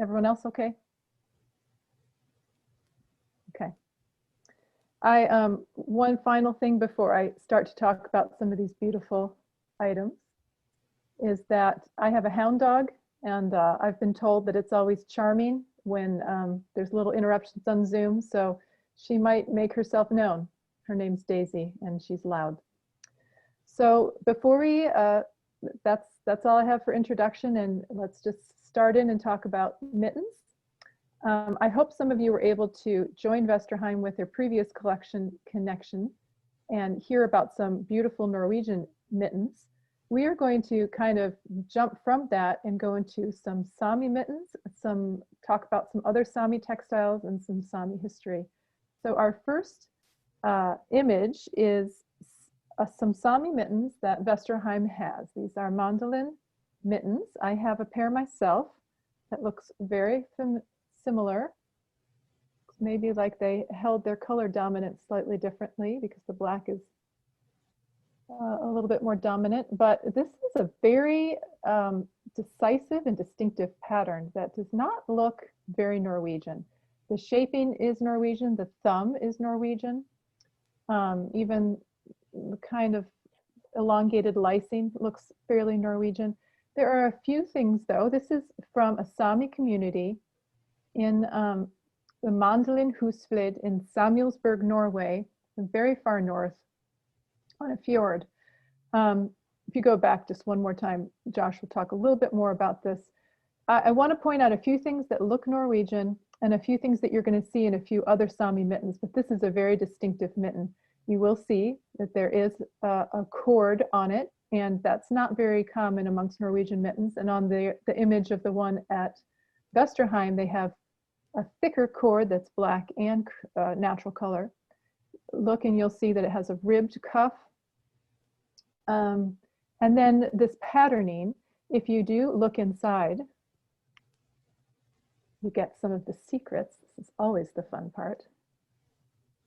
Everyone else okay? Okay. One final thing before I start to talk about some of these beautiful items is that I have a hound dog, and I've been told that it's always charming when there's little interruptions on Zoom, so she might make herself known. Her name's Daisy, and she's loud. So before we, that's all I have for introduction, and let's just start in and talk about mittens. I hope some of you were able to join Vesterheim with their previous collection connection and hear about some beautiful Norwegian mittens. We are going to kind of jump from that and go into some Sámi mittens, talk about some other Sámi textiles and some Sámi history. So our first image is some Sámi mittens that Vesterheim has. These are Mandolin Mittens. I have a pair myself that looks very similar. Maybe like they held their color dominance slightly differently because the black is a little bit more dominant, but this is a very decisive and distinctive pattern that does not look very Norwegian. The shaping is Norwegian, the thumb is Norwegian, even the kind of elongated lysing looks fairly Norwegian. There are a few things though. This is from a Sámi community in the Mandolin Mittens in Samuelsburg, Norway, very far north on a fjord. If you go back just one more time, Josh will talk a little bit more about this. I want to point out a few things that look Norwegian and a few things that you're going to see in a few other Sámi mittens, but this is a very distinctive mitten. You will see that there is a cord on it, and that's not very common amongst Norwegian mittens. And on the image of the one at Vesterheim, they have a thicker cord that's black and natural color. Look and you'll see that it has a ribbed cuff. And then this patterning, if you do look inside, you get some of the secrets. This is always the fun part.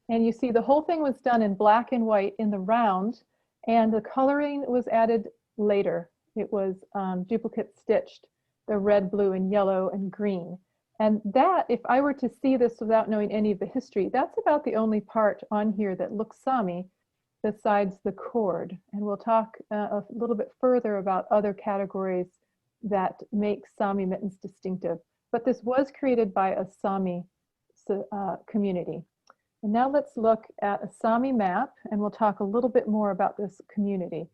And you see the whole thing was done in black and white in the round, and the coloring was added later. It was duplicate stitched, the red, blue, and yellow, and green. And that, if I were to see this without knowing any of the history, that's about the only part on here that looks Sámi besides the cord. And we'll talk a little bit further about other categories that make Sámi mittens distinctive. But this was created by a Sámi community. And now let's look at a Sámi map, and we'll talk a little bit more about this community.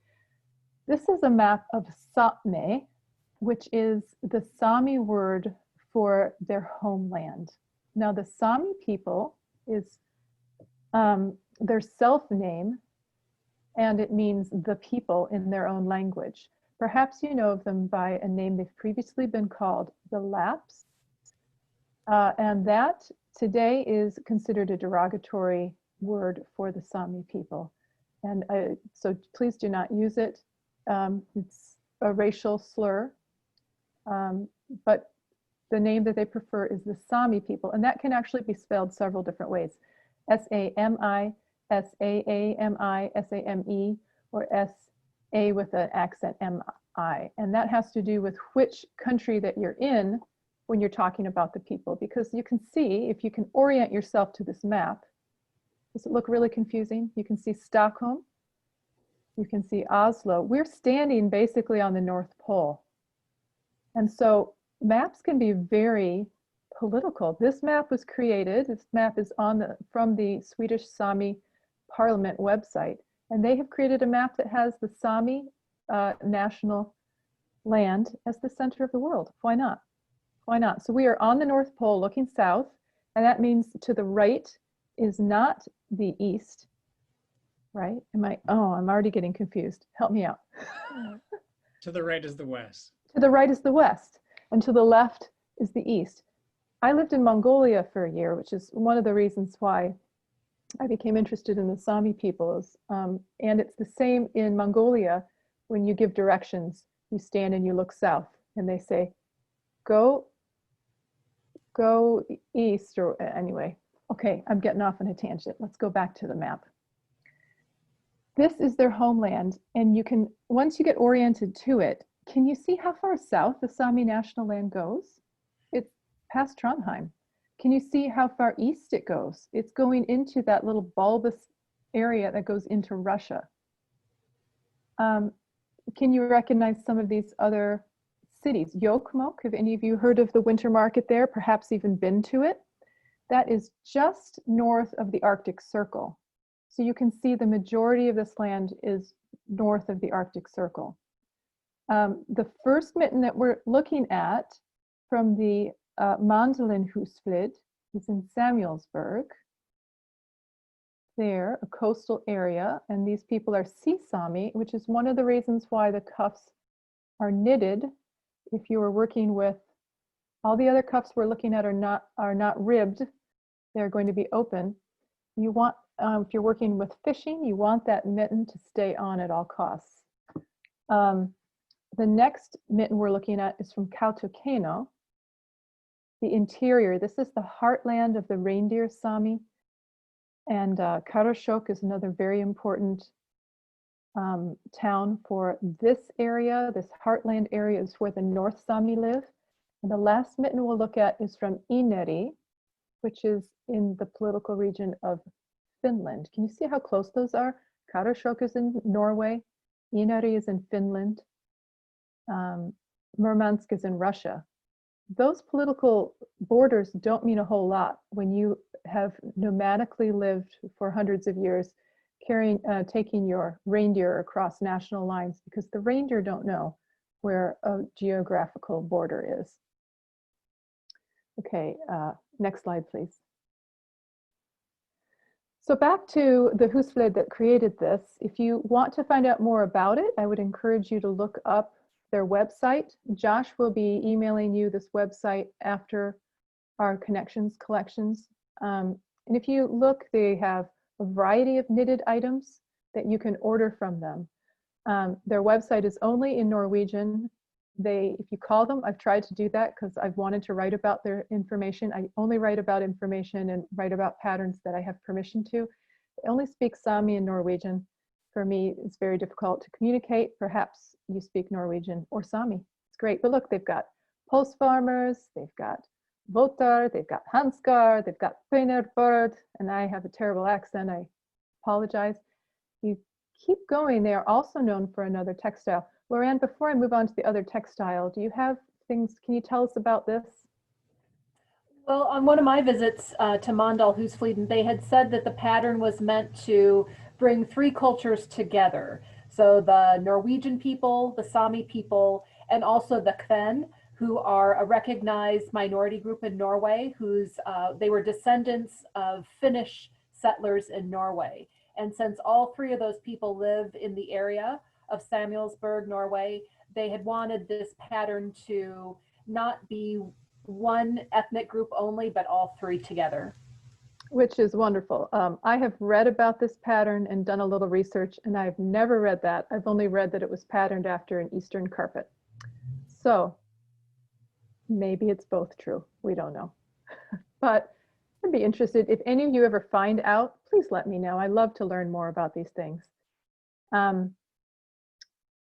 This is a map of Sámi, which is the Sámi word for their homeland. Now the Sámi people is their self-name, and it means the people in their own language. Perhaps you know of them by a name they've previously been called, the Lapps, and that today is considered a derogatory word for the Sámi people. And so please do not use it. It's a racial slur, but the name that they prefer is the Sámi people, and that can actually be spelled several different ways. S-A-M-I, S-A-A-M-I, S-A-M-E, or S-A with an accent M-I. And that has to do with which country that you're in when you're talking about the people, because you can see, if you can orient yourself to this map, does it look really confusing? You can see Stockholm, you can see Oslo. We're standing basically on the North Pole. And so maps can be very political. This map was created, this map is from the Swedish Sámi Parliament website, and they have created a map that has the Sámi national land as the center of the world. Why not? Why not? So we are on the North Pole looking south, and that means to the right is not the east, right? I'm already getting confused. Help me out. To the right is the west. To the right is the west, and to the left is the east. I lived in Mongolia for a year, which is one of the reasons why I became interested in the Sámi peoples. And it's the same in Mongolia. When you give directions, you stand and you look south, and they say, go east, or anyway. Okay, I'm getting off on a tangent. Let's go back to the map. This is their homeland, and you can, once you get oriented to it, can you see how far south the Sámi national land goes? past Trondheim. Can you see how far east it goes? It's going into that little bulbous area that goes into Russia. Can you recognize some of these other cities? Jokkmokk, have any of you heard of the winter market there? Perhaps even been to it? That is just north of the Arctic Circle. So you can see the majority of this land is north of the Arctic Circle. The first mitten that we're looking at from the Mandolin Mittens is in Samuelsburg. There, a coastal area, and these people are sea Sámi, which is one of the reasons why the cuffs are knitted. If you were working with, all the other cuffs we're looking at are not ribbed, they're going to be open. You want, if you're working with fishing, you want that mitten to stay on at all costs. The next mitten we're looking at is from Katakano, the interior. This is the heartland of the reindeer Sámi. And Karasjok is another very important town for this area. This heartland area is where the North Sámi live. And the last mitten we'll look at is from Inari, which is in the political region of Finland. Can you see how close those are? Karasjok is in Norway. Inari is in Finland. Murmansk is in Russia. Those political borders don't mean a whole lot when you have nomadically lived for hundreds of years, taking your reindeer across national lines, because the reindeer don't know where a geographical border is. Okay, next slide, please. So back to the husflid that created this. If you want to find out more about it, I would encourage you to look up their website. Josh will be emailing you this website after our connections collections. And if you look, they have a variety of knitted items that you can order from them. Their website is only in Norwegian. If you call them, I've tried to do that because I've wanted to write about their information. I only write about information and write about patterns that I have permission to. They only speak Sámi and Norwegian. For me, it's very difficult to communicate. Perhaps you speak Norwegian or Sámi. It's great. But look, they've got post farmers, they've got votar, they've got hanskar, they've got pinerbord, and I have a terrible accent. I apologize. You keep going. They are also known for another textile. Lorraine, before I move on to the other textile, do you have things, can you tell us about this? Well, on one of my visits to Mandal-husfliden, they had said that the pattern was meant to bring three cultures together. So the Norwegian people, the Sámi people, and also the Kven, who are a recognized minority group in Norway, they were descendants of Finnish settlers in Norway. And since all three of those people live in the area of Samuelsburg, Norway, they had wanted this pattern to not be one ethnic group only, but all three together. Which is wonderful. I have read about this pattern and done a little research, and I've never read that. I've only read that it was patterned after an Eastern carpet. So maybe it's both true. We don't know. But I'd be interested, if any of you ever find out, please let me know. I love to learn more about these things.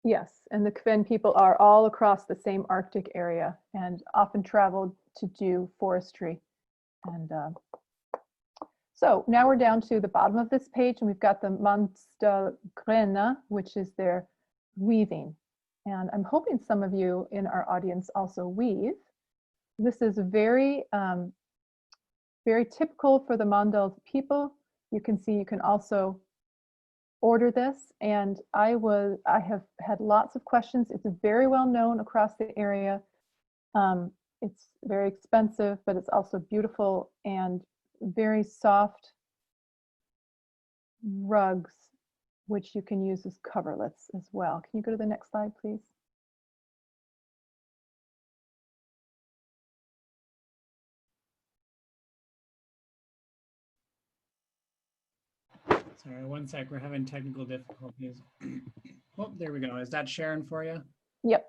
Yes, and the Kven people are all across the same Arctic area and often traveled to do forestry. And so now we're down to the bottom of this page, and we've got the Mannsdalgrena, which is their weaving. And I'm hoping some of you in our audience also weave. This is very, very typical for the Mandal people. You can see you can also order this, and I have had lots of questions. It's very well known across the area. It's very expensive, but it's also beautiful and very soft rugs, which you can use as coverlets as well. Can you go to the next slide, please? Sorry, one sec. We're having technical difficulties. Oh, there we go. Is that Sharon for you? Yep.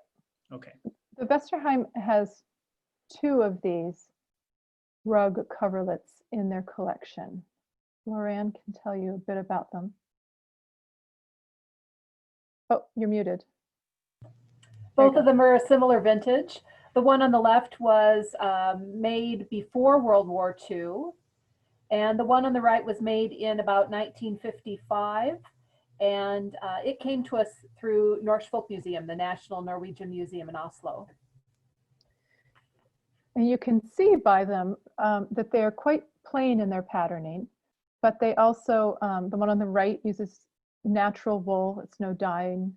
Okay. The Vesterheim has 2 of these rug coverlets in their collection. Lorraine can tell you a bit about them. Oh, you're muted. Both of them are a similar vintage. The one on the left was made before World War II, and the one on the right was made in about 1955. And it came to us through Norsk Folk Museum, the National Norwegian Museum in Oslo. And you can see by them that they're quite plain in their patterning, but they also, the one on the right uses natural wool, it's no dyeing.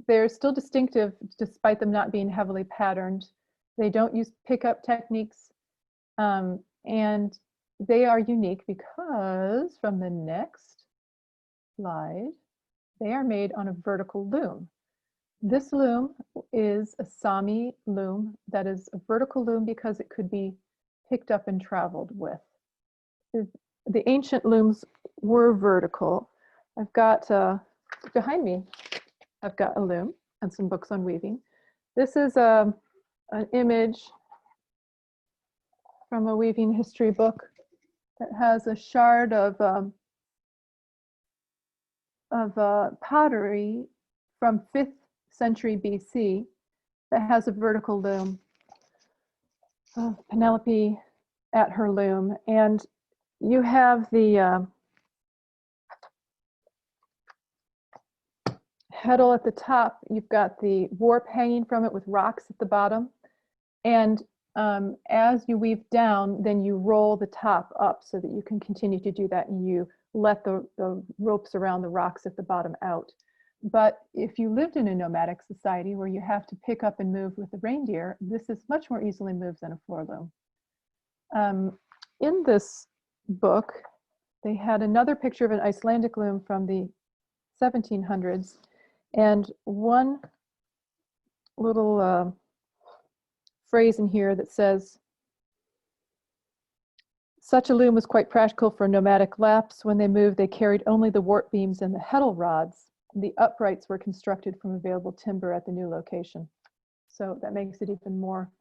They're still distinctive despite them not being heavily patterned. They don't use pickup techniques, and they are unique because from the next slide, they are made on a vertical loom. This loom is a Sámi loom that is a vertical loom because it could be picked up and traveled with. The ancient looms were vertical. I've got, behind me, I've got a loom and some books on weaving. This is an image from a weaving history book that has a shard of pottery from 5th century BC that has a vertical loom of Penelope at her loom. And you have the heddle at the top. You've got the warp hanging from it with rocks at the bottom. And as you weave down, then you roll the top up so that you can continue to do that, and you let the ropes around the rocks at the bottom out. But if you lived in a nomadic society where you have to pick up and move with the reindeer, this is much more easily moved than a floor loom. In this book, they had another picture of an Icelandic loom from the 1700s, and one little phrase in here that says, such a loom was quite practical for nomadic Lapps. When they moved, they carried only the warp beams and the heddle rods. The uprights were constructed from available timber at the new location. So that makes it even more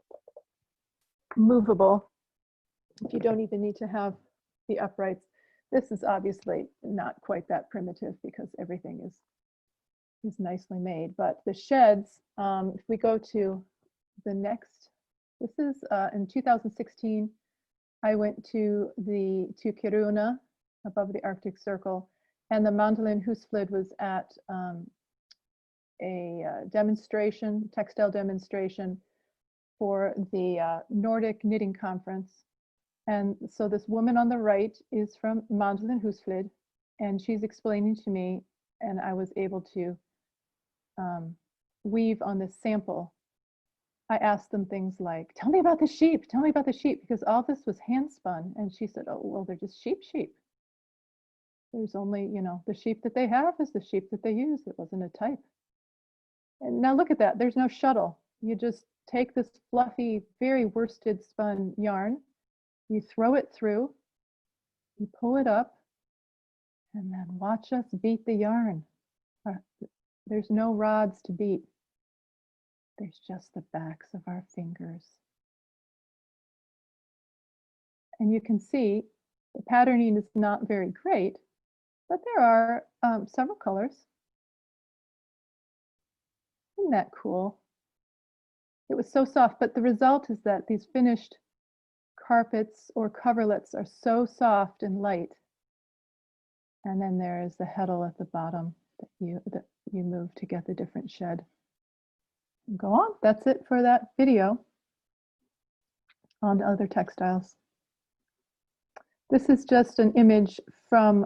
movable if you don't even need to have the uprights. This is obviously not quite that primitive because everything is nicely made. But the sheds, if we go to the next, this is in 2016, I went to Kiruna above the Arctic Circle, and the Mandolin Mittens was at a demonstration, textile demonstration for the Nordic Knitting Conference. And so this woman on the right is from Mandolin Mittens, and she's explaining to me, and I was able to weave on this sample. I asked them things like, tell me about the sheep, tell me about the sheep, because all this was hand spun. And she said, oh, well, they're just sheep. There's only, you know, the sheep that they have is the sheep that they use. It wasn't a type. And now look at that, there's no shuttle. You just take this fluffy, very worsted spun yarn, you throw it through, you pull it up, and then watch us beat the yarn. There's no rods to beat. There's just the backs of our fingers. And you can see the patterning is not very great, but there are several colors. Isn't that cool? It was so soft, but the result is that these finished carpets or coverlets are so soft and light. And then there is the heddle at the bottom that you move to get the different shed. Go on, that's it for that video. On to other textiles. This is just an image from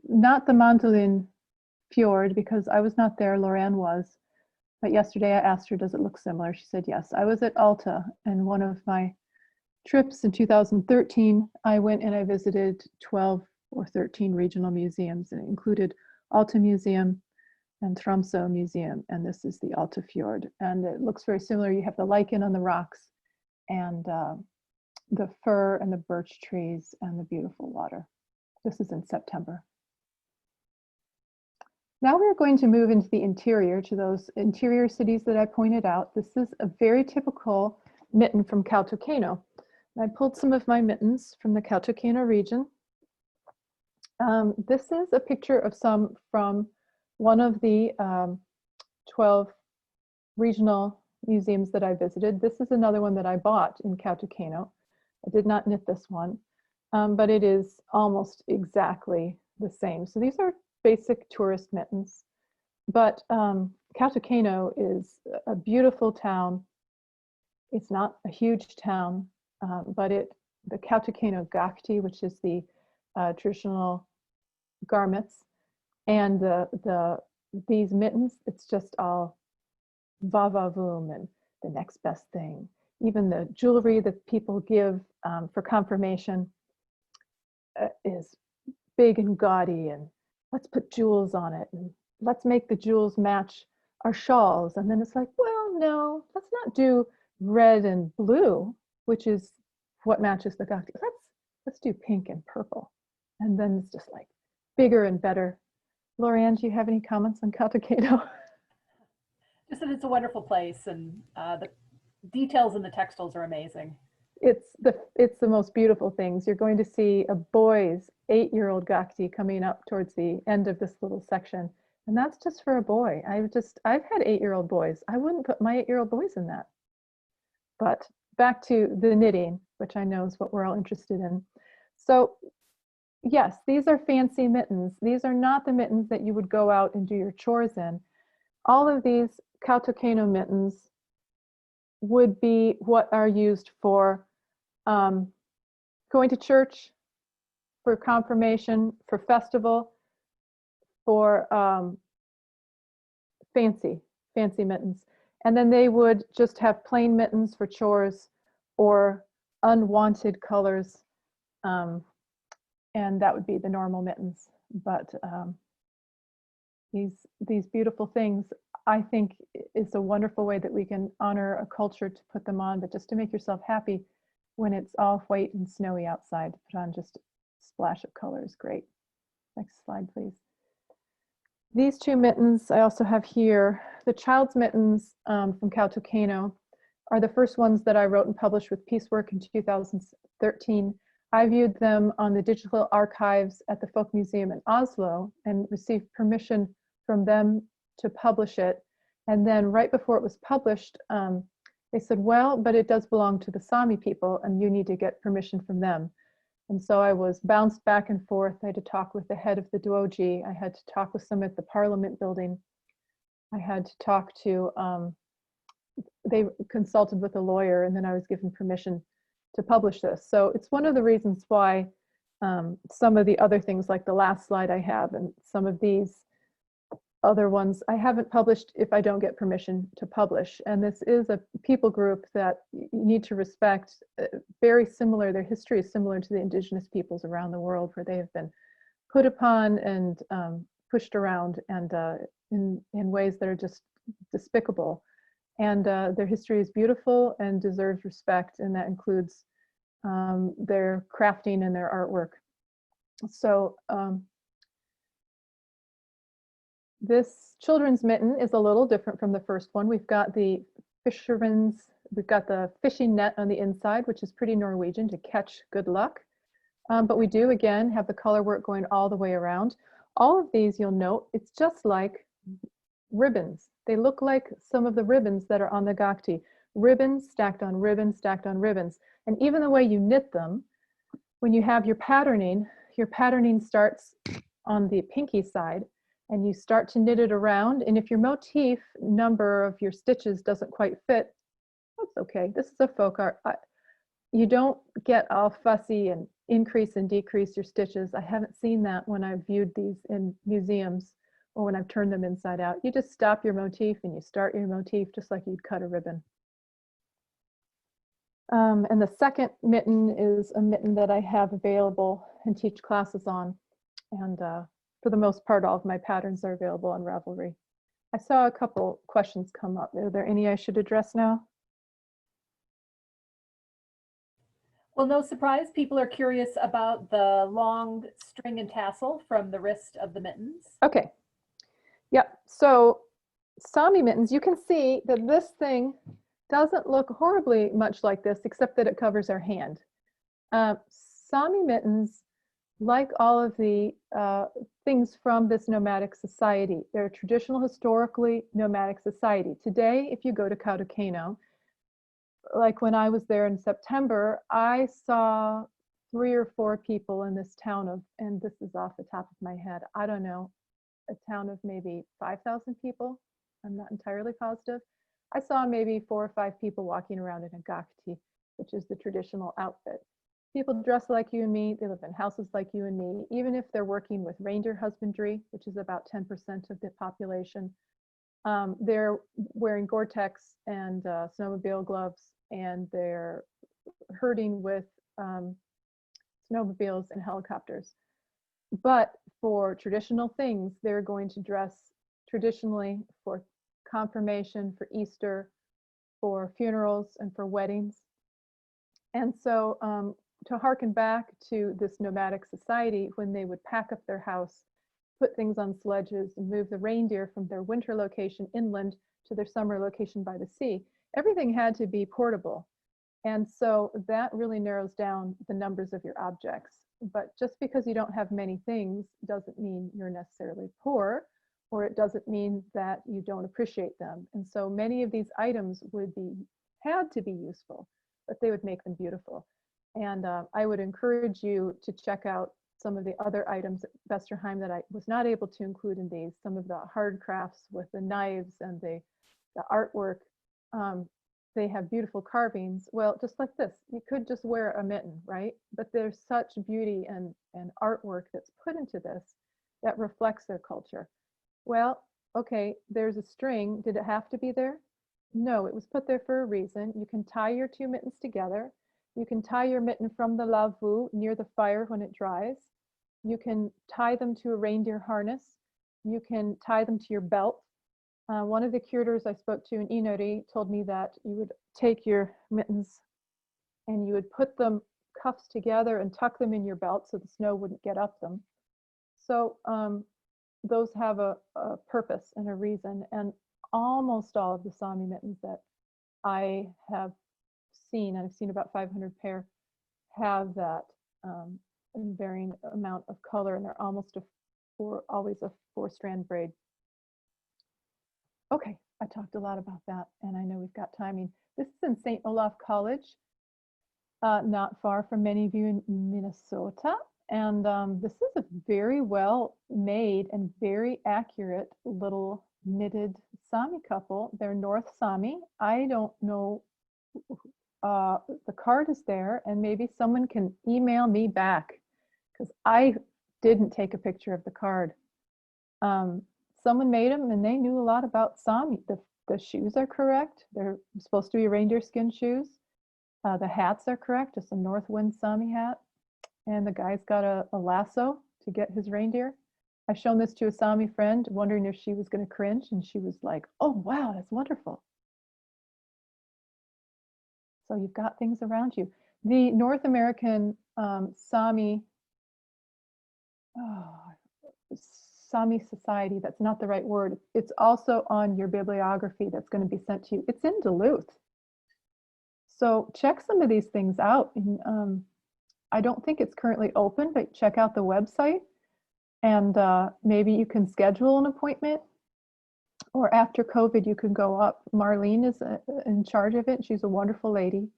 not the Mandolin Fjord, because I was not there, Lorraine was. But yesterday I asked her, does it look similar? She said yes. I was at Alta, and one of my trips in 2013, I went and I visited 12 or 13 regional museums, and it included Alta Museum and Tromsø Museum, and this is the Alta Fjord. And it looks very similar. You have the lichen on the rocks, and the fir and the birch trees and the beautiful water. This is in September. Now we're going to move into the interior, to those interior cities that I pointed out. This is a very typical mitten from Katakano. I pulled some of my mittens from the Katakano region. This is a picture of some from one of the 12 regional museums that I visited. This is another one that I bought in Katakano. I did not knit this one, but it is almost exactly the same. So these are basic tourist mittens, but Katakano is a beautiful town. It's not a huge town, but the Katakano Gakuti, which is the traditional garments, and these mittens, it's just all va-va-voom and the next best thing. Even the jewelry that people give for confirmation is big and gaudy, and let's put jewels on it, and let's make the jewels match our shawls. And then it's like, well, no, let's not do red and blue, which is what matches the Gakuti. Let's do pink and purple. And then it's just like bigger and better. Lorianne, do you have any comments on Katakano? Just that it's a wonderful place, and the details in the textiles are amazing. It's the most beautiful things. You're going to see a boy's 8-year-old Gakuti coming up towards the end of this little section. And that's just for a boy. I've had 8-year-old boys. I wouldn't put my 8-year-old boys in that. But back to the knitting, which I know is what we're all interested in. So yes, these are fancy mittens. These are not the mittens that you would go out and do your chores in. All of these Katakano mittens would be what are used for going to church, for confirmation, for festival, for fancy mittens. And then they would just have plain mittens for chores or unwanted colors. And that would be the normal mittens. But these beautiful things, I think, is a wonderful way that we can honor a culture to put them on, but just to make yourself happy when it's all white and snowy outside, to put on just a splash of color is great. Next slide, please. These two mittens I also have here. The child's mittens from Katakano are the first ones that I wrote and published with Piecework in 2013. I viewed them on the digital archives at the Folk Museum in Oslo and received permission from them to publish it. And then right before it was published, they said, well, but it does belong to the Sámi people and you need to get permission from them. And so I was bounced back and forth. I had to talk with the head of the Duoji. I had to talk with some at the Parliament building. I had to talk to, they consulted with a lawyer, and then I was given permission to publish this. So it's one of the reasons why some of the other things, like the last slide I have, and some of these other ones I haven't published if I don't get permission to publish. And this is a people group that you need to respect. Very similar, their history is similar to the indigenous peoples around the world, where they have been put upon and pushed around, and in ways that are just despicable. And their history is beautiful and deserves respect, and that includes their crafting and their artwork. So this children's mitten is a little different from the first one. We've got the we've got the fishing net on the inside, which is pretty Norwegian, to catch good luck. But we do, again, have the color work going all the way around. All of these, you'll note, it's just like ribbons. They look like some of the ribbons that are on the Gakuti. Ribbons stacked on ribbons, stacked on ribbons. And even the way you knit them, when you have your patterning starts on the pinky side, and you start to knit it around. And if your motif number of your stitches doesn't quite fit, that's okay. This is a folk art. You don't get all fussy and increase and decrease your stitches. I haven't seen that when I've viewed these in museums or when I've turned them inside out. You just stop your motif and you start your motif just like you'd cut a ribbon. And the second mitten is a mitten that I have available and teach classes on. And for the most part, all of my patterns are available on Ravelry. I saw a couple questions come up. Are there any I should address now? Well, no surprise, people are curious about the long string and tassel from the wrist of the mittens. Okay. Yep. So Sámi mittens, you can see that this thing doesn't look horribly much like this, except that it covers our hand. Sámi mittens like all of the things from this nomadic society, they're a traditional, historically nomadic society. Today, if you go to Katakano, like when I was there in September, I saw 3 or 4 people in this town of, and this is off the top of my head, I don't know, a town of maybe 5,000 people. I'm not entirely positive. I saw maybe 4 or 5 people walking around in a Gakuti, which is the traditional outfit. People dress like you and me, they live in houses like you and me, even if they're working with reindeer husbandry, which is about 10% of the population. They're wearing Gore-Tex and snowmobile gloves, and they're herding with snowmobiles and helicopters. But for traditional things, they're going to dress traditionally for confirmation, for Easter, for funerals, and for weddings. And so to harken back to this nomadic society, when they would pack up their house, put things on sledges, and move the reindeer from their winter location inland to their summer location by the sea, everything had to be portable. And so that really narrows down the numbers of your objects. But just because you don't have many things doesn't mean you're necessarily poor, or it doesn't mean that you don't appreciate them. And so many of these items had to be useful, but they would make them beautiful. And I would encourage you to check out some of the other items at Vesterheim that I was not able to include in these, some of the hard crafts with the knives and the artwork. They have beautiful carvings. Well, just like this, you could just wear a mitten, right? But there's such beauty and artwork that's put into this that reflects their culture. Well, okay, there's a string. Did it have to be there? No, it was put there for a reason. You can tie your 2 mittens together. You can tie your mitten from the lavu near the fire when it dries. You can tie them to a reindeer harness. You can tie them to your belt. One of the curators I spoke to in Inori told me that you would take your mittens and you would put them cuffs together and tuck them in your belt so the snow wouldn't get up them. So those have a purpose and a reason. And almost all of the Sámi mittens that I have seen, and I've seen about 500 pair, have that varying amount of color, and they're almost always a 4-strand braid. Okay, I talked a lot about that, and I know we've got timing. This is in St. Olaf College, not far from many of you in Minnesota. And this is a very well made and very accurate little knitted Sámi couple. They're North Sámi. I don't know, the card is there, and maybe someone can email me back because I didn't take a picture of the card. Someone made them and they knew a lot about Sámi. The shoes are correct. They're supposed to be reindeer skin shoes. The hats are correct. It's a North Wind Sámi hat. And the guy's got a lasso to get his reindeer. I've shown this to a Sámi friend, wondering if she was going to cringe, and she was like, oh, wow, that's wonderful. So you've got things around you. The North American Sámi Society, that's not the right word. It's also on your bibliography that's going to be sent to you. It's in Duluth. So check some of these things out. And, I don't think it's currently open, but check out the website, and maybe you can schedule an appointment, or after COVID, you can go up. Marlene is in charge of it. She's a wonderful lady,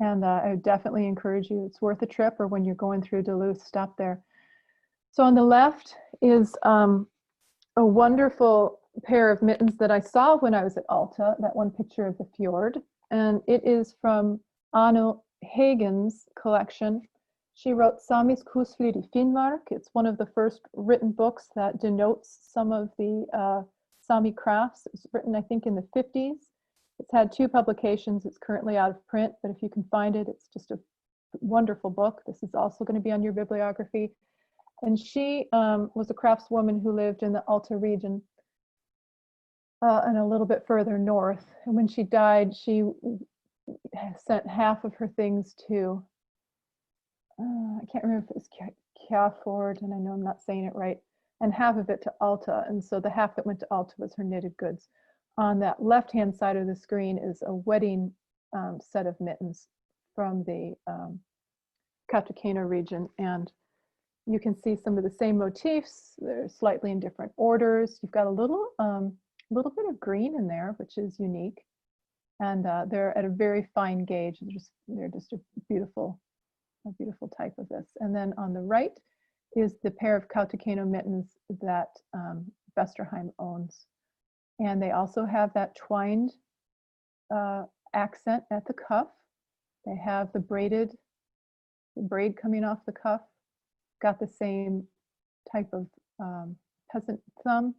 and I would definitely encourage you. It's worth a trip, or when you're going through Duluth, stop there. So on the left is a wonderful pair of mittens that I saw when I was at Alta, that one picture of the fjord, and it is from Anu Hagen's collection. She wrote Sámis Husflid i Finnmark. It's one of the first written books that denotes some of the Sámi crafts. It was written, I think, in the 50s. It's had 2 publications. It's currently out of print, but if you can find it, it's just a wonderful book. This is also going to be on your bibliography. And she was a craftswoman who lived in the Alta region and a little bit further north. And when she died, she sent half of her things to I can't remember if it was Kjaford, and I know I'm not saying it right, and half of it to Alta. And so the half that went to Alta was her knitted goods. On that left-hand side of the screen is a wedding set of mittens from the Katakano region. And you can see some of the same motifs. They're slightly in different orders. You've got a little bit of green in there, which is unique. And they're at a very fine gauge. They're just a beautiful type of this. And then on the right is the pair of Katakano mittens that Vesterheim owns. And they also have that twined accent at the cuff. They have the braid coming off the cuff. Got the same type of peasant thumb,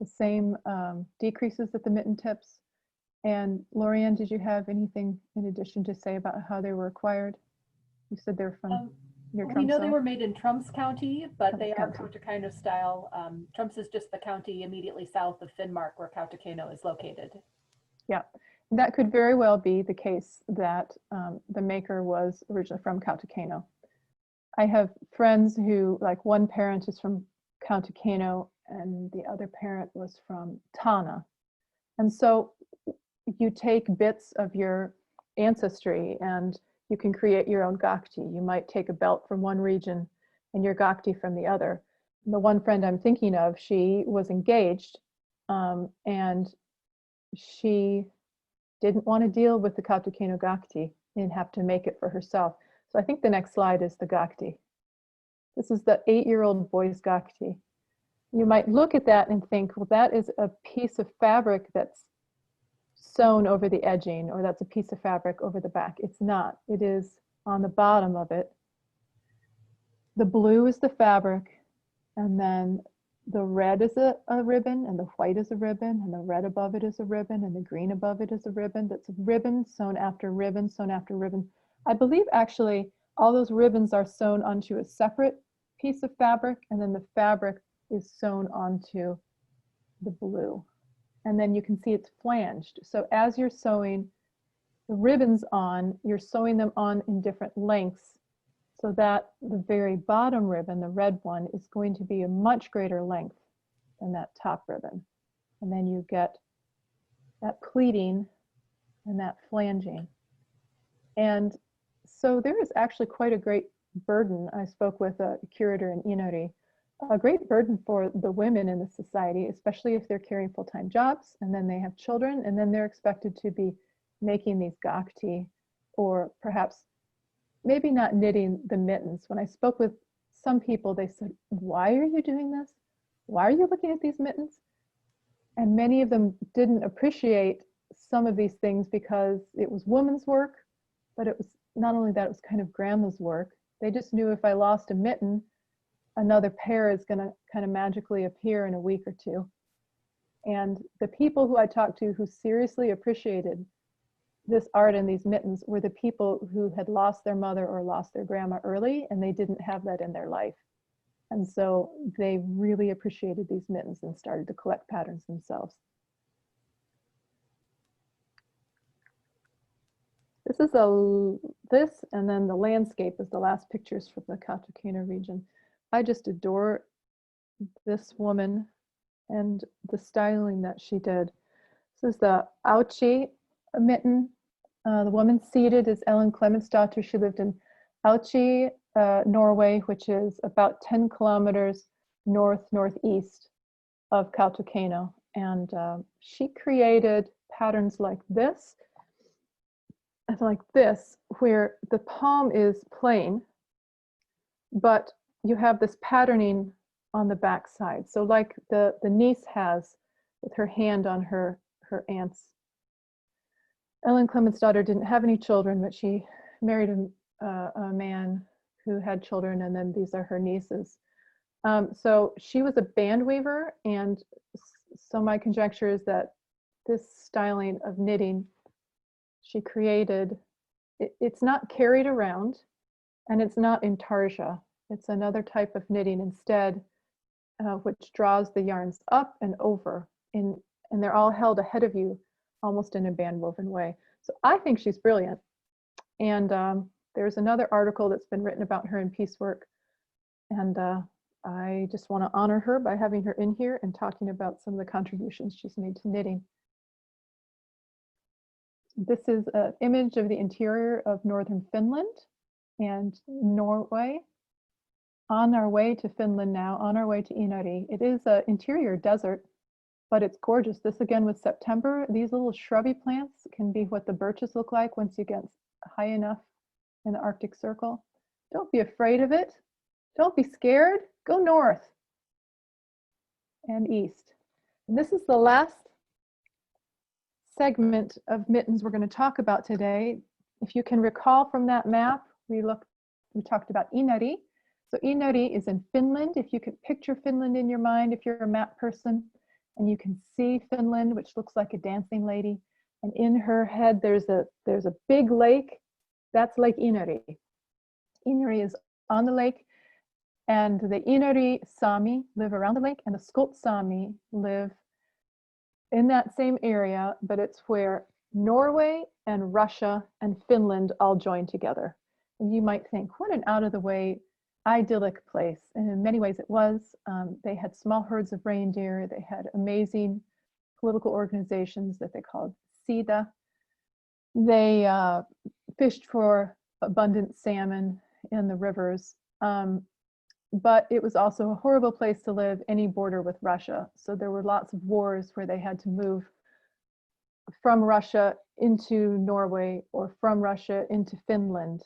the same decreases at the mitten tips. And Lorianne, did you have anything in addition to say about how they were acquired? You said they're from near Tromsø. We know they were made in Troms County, but they are County. Katakano style. Troms is just the county immediately south of Finnmark where Katakano is located. Yeah, that could very well be the case that the maker was originally from Katakano. I have friends who, like, one parent is from Katakano and the other parent was from Tana. And so you take bits of your ancestry and you can create your own Gakuti. You might take a belt from one region and your Gakuti from the other. The one friend I'm thinking of, she was engaged and she didn't want to deal with the Katakano Gakuti and have to make it for herself. So I think the next slide is the Gakuti. This is the 8-year-old boy's Gakuti. You might look at that and think, well, that is a piece of fabric that's sewn over the edging, or that's a piece of fabric over the back. It's not. It is on the bottom of it. The blue is the fabric, and then the red is a ribbon, and the white is a ribbon, and the red above it is a ribbon, and the green above it is a ribbon. That's a ribbon sewn after ribbon, sewn after ribbon. I believe actually all those ribbons are sewn onto a separate piece of fabric, and then the fabric is sewn onto the blue. And then you can see it's flanged. So as you're sewing the ribbons on, you're sewing them on in different lengths so that the very bottom ribbon, the red one, is going to be a much greater length than that top ribbon. And then you get that pleating and that flanging. And so there is actually quite a great burden. I spoke with a curator in Inari, a great burden for the women in the society, especially if they're carrying full-time jobs and then they have children and then they're expected to be making these Gakuti, or perhaps maybe not knitting the mittens. When I spoke with some people, they said, why are you doing this? Why are you looking at these mittens? And many of them didn't appreciate some of these things because it was women's work, but it was not only that, it was kind of grandma's work. They just knew if I lost a mitten, another pair is going to kind of magically appear in a week or two. And the people who I talked to who seriously appreciated this art and these mittens were the people who had lost their mother or lost their grandma early, and they didn't have that in their life. And so they really appreciated these mittens and started to collect patterns themselves. This is this, and then the landscape is the last pictures from the Katakano region. I just adore this woman and the styling that she did. This is the Auchi mitten. The woman seated is Ellen Clementsdottir. She lived in Auchi, Norway, which is about 10 kilometers northeast of Katakano. And she created patterns like this, where the palm is plain, but you have this patterning on the back side. So like the niece has with her hand on her aunt's. Ellen Clementsdottir didn't have any children, but she married a man who had children, and then these are her nieces. So she was a band weaver, and so my conjecture is that this styling of knitting she created, it's not carried around, and it's not intarsia. It's another type of knitting instead, which draws the yarns up and over, and they're all held ahead of you, almost in a band woven way. So I think she's brilliant. And there's another article that's been written about her in Piecework. And I just want to honor her by having her in here and talking about some of the contributions she's made to knitting. This is an image of the interior of northern Finland and Norway. on our way to Finland now, on our way to Inari. It is an interior desert, but it's gorgeous. This again was September. These little shrubby plants can be what the birches look like once you get high enough in the Arctic Circle. Don't be afraid of it. Don't be scared. Go north and east. And this is the last segment of mittens we're going to talk about today. If you can recall from that map, we talked about Inari. So Inari is in Finland. If you could picture Finland in your mind, if you're a map person, and you can see Finland, which looks like a dancing lady, and in her head there's a big lake. That's Lake Inari. Inari is on the lake, and the Inari Sámi live around the lake, and the Skolt Sámi live in that same area, but it's where Norway and Russia and Finland all join together. And you might think, what an out of the way, idyllic place. And in many ways it was. They had small herds of reindeer. They had amazing political organizations that they called Sida. They fished for abundant salmon in the rivers. But it was also a horrible place to live, any border with Russia. So there were lots of wars where they had to move from Russia into Norway or from Russia into Finland.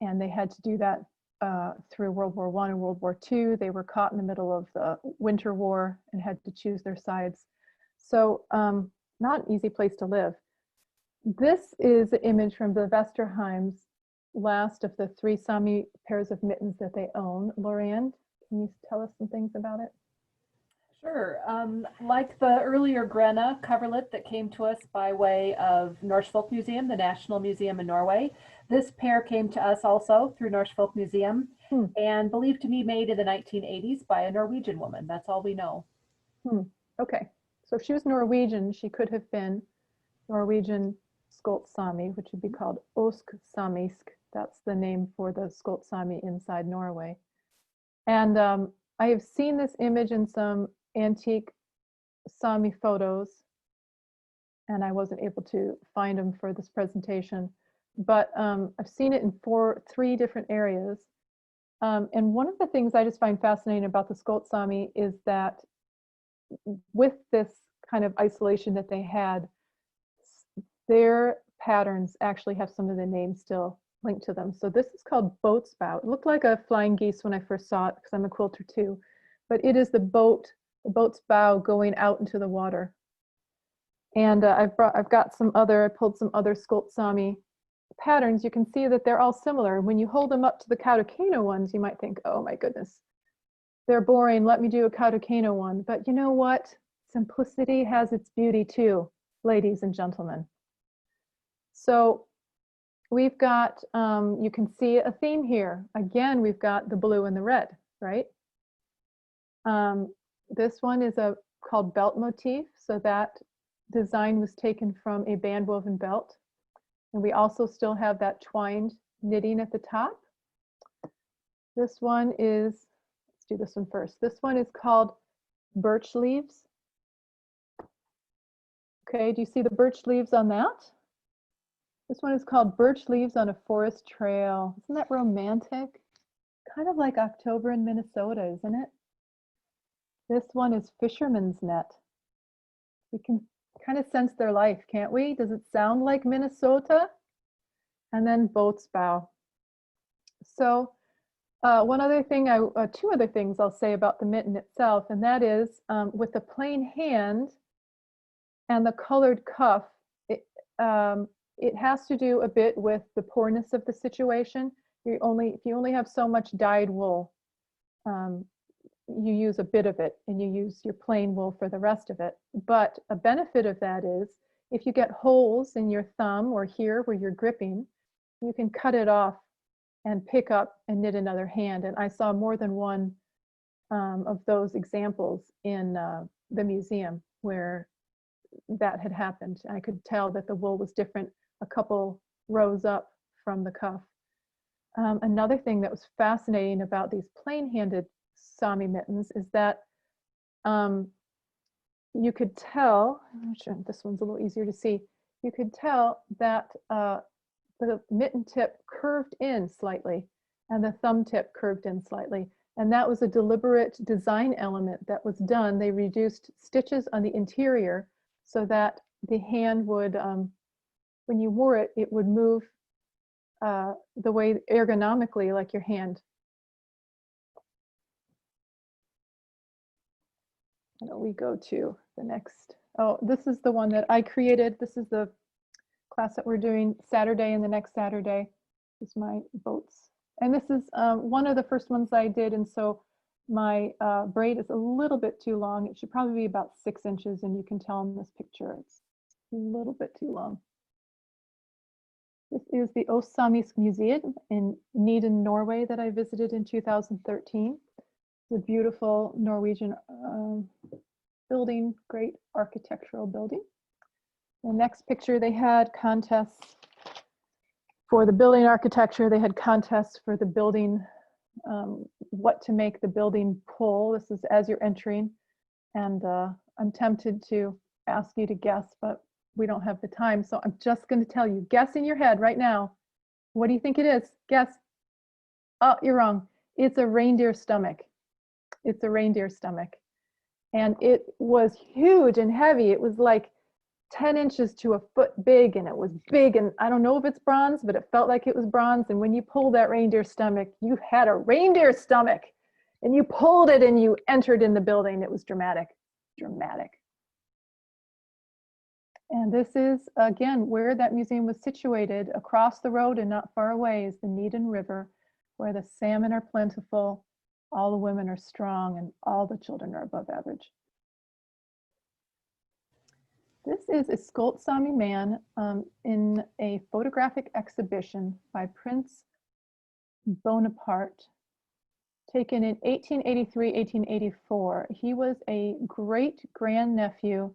And they had to do that through World War I and World War II. They were caught in the middle of the Winter War and had to choose their sides. So not an easy place to live. This is an image from the Vesterheim's last of the 3 Sámi pairs of mittens that they own. Lorianne, can you tell us some things about it? Sure. Like the earlier Grena coverlet that came to us by way of Norsk Museum, the National Museum in Norway, this pair came to us also through Norsk Museum and believed to be made in the 1980s by a Norwegian woman. That's all we know. Okay, so if she was Norwegian, she could have been Norwegian Skolt Sámi, which would be called Osk Samisk. That's the name for the Skolt Sámi inside Norway. And I have seen this image in some antique Sámi photos, and I wasn't able to find them for this presentation, but I've seen it in 3 different areas. And one of the things I just find fascinating about the Skolt Sámi is that with this kind of isolation that they had, their patterns actually have some of the names still linked to them. So this is called boat's bow. It looked like a flying geese when I first saw it because I'm a quilter too, but it is the boat's bow going out into the water. And I pulled some other Skolt Sámi patterns. You can see that they're all similar. When you hold them up to the Katakano ones, you might think, oh my goodness, they're boring. Let me do a Katakano one. But you know what? Simplicity has its beauty too, ladies and gentlemen. So we've got, you can see a theme here. Again, we've got the blue and the red, right? This one is called belt motif. So that design was taken from a band woven belt. And we also still have that twined knitting at the top. This one is, let's do this one first. This one is called birch leaves. Okay, do you see the birch leaves on that? This one is called Birch Leaves on a Forest Trail. Isn't that romantic? Kind of like October in Minnesota, isn't it? This one is Fisherman's Net. We can kind of sense their life, can't we? Does it sound like Minnesota? And then Boat's Bow. So two other things I'll say about the mitten itself, and that is with the plain hand and the colored cuff, it has to do a bit with the poorness of the situation. If you only have so much dyed wool, you use a bit of it and you use your plain wool for the rest of it. But a benefit of that is if you get holes in your thumb or here where you're gripping, you can cut it off and pick up and knit another hand. And I saw more than one of those examples in the museum where that had happened. I could tell that the wool was different a couple rows up from the cuff. Another thing that was fascinating about these plain-handed Sámi mittens is that you could tell, I'm sure this one's a little easier to see, you could tell that the mitten tip curved in slightly and the thumb tip curved in slightly. And that was a deliberate design element that was done. They reduced stitches on the interior so that the hand would, when you wore it, it would move the way ergonomically like your hand. And we go to the next. Oh, this is the one that I created. This is the class that we're doing Saturday and the next Saturday. This is my boats. And this is one of the first ones I did. And so my braid is a little bit too long. It should probably be about 6 inches. And you can tell in this picture, it's a little bit too long. This is the Sámi Museum in Neden, Norway that I visited in 2013. It's a beautiful Norwegian building, great architectural building. The next picture, they had contests for the building architecture. They had contests for the building, what to make the building pull. This is as you're entering. And I'm tempted to ask you to guess, but we don't have the time. So I'm just going to tell you, guess in your head right now. What do you think it is? Guess. Oh, you're wrong. It's a reindeer stomach. It's a reindeer stomach. And it was huge and heavy. It was like 10 inches to a foot big, and it was big. And I don't know if it's bronze, but it felt like it was bronze. And when you pulled that reindeer stomach, you had a reindeer stomach. And you pulled it and you entered in the building. It was dramatic, dramatic. And this is, again, where that museum was situated. Across the road and not far away is the Neden River, where the salmon are plentiful, all the women are strong, and all the children are above average. This is a Skolt Sámi man in a photographic exhibition by Prince Bonaparte, taken in 1883, 1884. He was a great grandnephew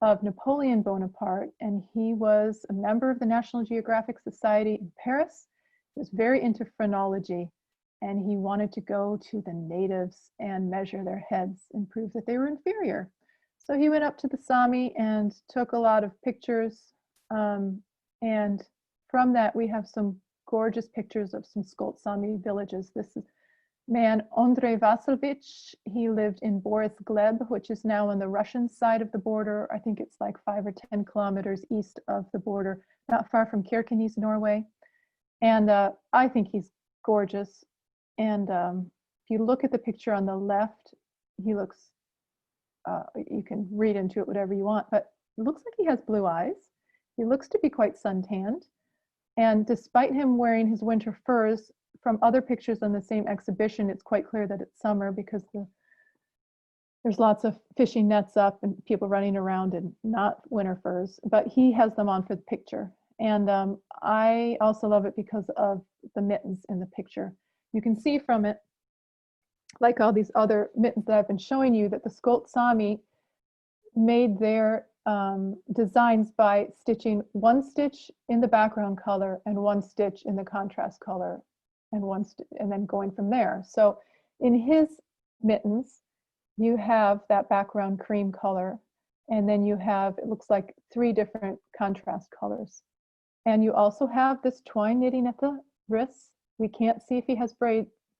of Napoleon Bonaparte, and he was a member of the National Geographic Society in Paris. He was very into phrenology, and he wanted to go to the natives and measure their heads and prove that they were inferior. So he went up to the Sámi and took a lot of pictures. And from that, we have some gorgeous pictures of some Skolt Sámi villages. This is man Ondrej Vasilevich. He lived in Boris Gleb, which is now on the Russian side of the border. I think it's like 5 or 10 kilometers east of the border, not far from Kirkenes, Norway. And I think he's gorgeous. And if you look at the picture on the left, he looks, you can read into it whatever you want, but it looks like he has blue eyes. He looks to be quite suntanned. And despite him wearing his winter furs, from other pictures on the same exhibition, it's quite clear that it's summer because there's lots of fishing nets up and people running around in not winter furs, but he has them on for the picture. And I also love it because of the mittens in the picture. You can see from it, like all these other mittens that I've been showing you, that the Skolt Sámi made their designs by stitching one stitch in the background color and one stitch in the contrast color, and then going from there. So in his mittens, you have that background cream color, and then you have, it looks like 3 different contrast colors. And you also have this twine knitting at the wrists. We can't see if he has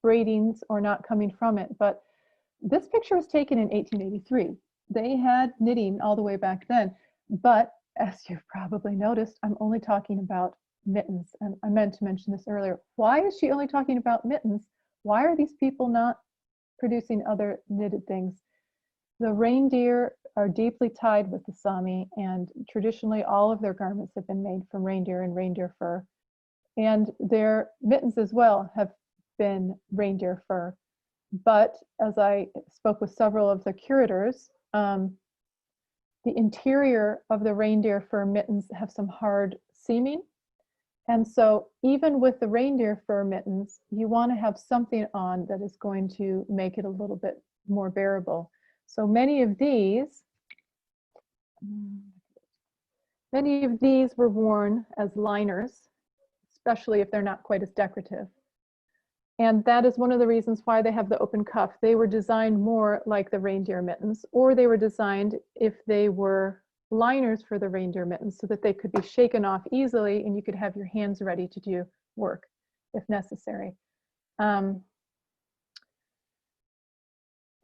braidings or not coming from it, but this picture was taken in 1883. They had knitting all the way back then, but as you've probably noticed, I'm only talking about mittens, and I meant to mention this earlier. Why is she only talking about mittens? Why are these people not producing other knitted things? The reindeer are deeply tied with the Sámi, and traditionally all of their garments have been made from reindeer and reindeer fur, and their mittens as well have been reindeer fur. But as I spoke with several of the curators, the interior of the reindeer fur mittens have some hard seaming. And so even with the reindeer fur mittens, you want to have something on that is going to make it a little bit more bearable. So many of these were worn as liners, especially if they're not quite as decorative. And that is one of the reasons why they have the open cuff. They were designed more like the reindeer mittens, or they were designed if they were liners for the reindeer mittens so that they could be shaken off easily and you could have your hands ready to do work if necessary.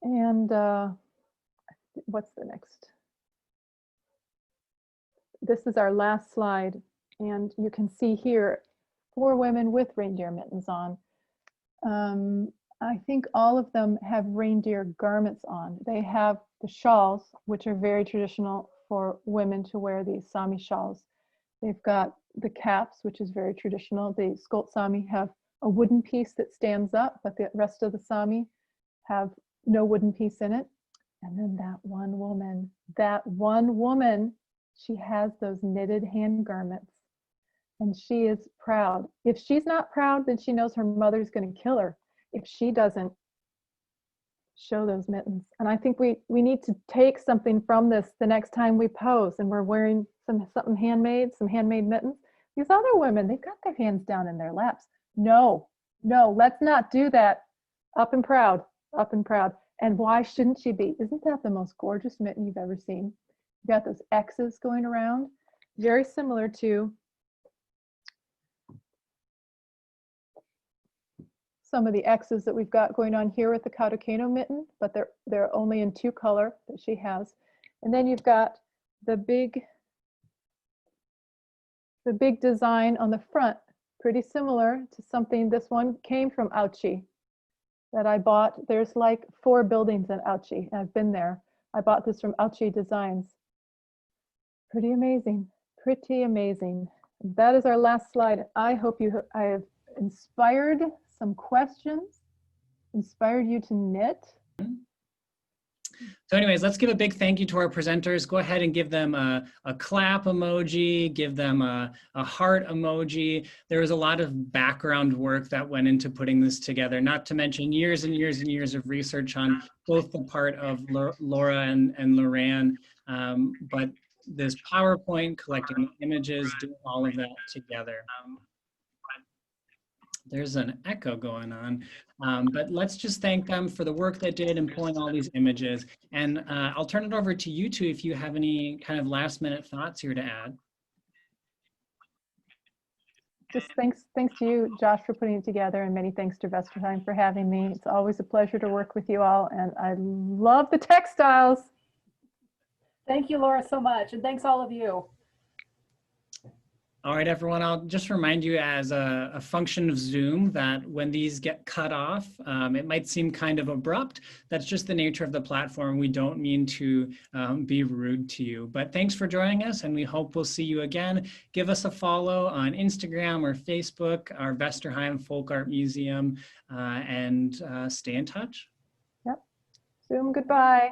And what's the next? This is our last slide. And you can see here 4 women with reindeer mittens on. I think all of them have reindeer garments on. They have the shawls, which are very traditional for women to wear, these Sámi shawls. They've got the caps, which is very traditional. The Skolt Sámi have a wooden piece that stands up, but the rest of the Sámi have no wooden piece in it. And then that one woman, she has those knitted hand garments. And she is proud. If she's not proud, then she knows her mother's going to kill her if she doesn't show those mittens. And I think we need to take something from this the next time we pose and we're wearing something handmade, some handmade mittens. These other women, they've got their hands down in their laps. No, let's not do that. Up and proud, up and proud. And why shouldn't she be? Isn't that the most gorgeous mitten you've ever seen? You got those X's going around, very similar to some of the X's that we've got going on here with the Katakano mitten, but they're only in 2 color that she has. And then you've got the big design on the front, pretty similar to something. This one came from Auchi that I bought. There's like 4 buildings in Auchi. I've been there. I bought this from Auchi Designs. Pretty amazing, pretty amazing. That is our last slide. I hope I have inspired some questions, inspired you to knit. So anyways, let's give a big thank you to our presenters. Go ahead and give them a clap emoji, give them a heart emoji. There was a lot of background work that went into putting this together, not to mention years and years and years of research on both the part of Laura and Loran, but this PowerPoint, collecting images, doing all of that together. There's an echo going on, but let's just thank them for the work they did in pulling all these images. And I'll turn it over to you two if you have any kind of last minute thoughts here to add. Just thanks to you, Josh, for putting it together, and many thanks to Vesterheim for having me. It's always a pleasure to work with you all, and I love the textiles. Thank you, Laura, so much, and thanks all of you. All right, everyone, I'll just remind you as a function of Zoom that when these get cut off, it might seem kind of abrupt. That's just the nature of the platform. We don't mean to be rude to you, but thanks for joining us, and we hope we'll see you again. Give us a follow on Instagram or Facebook, our Vesterheim Folk Art Museum, and stay in touch. Yep. Zoom, goodbye.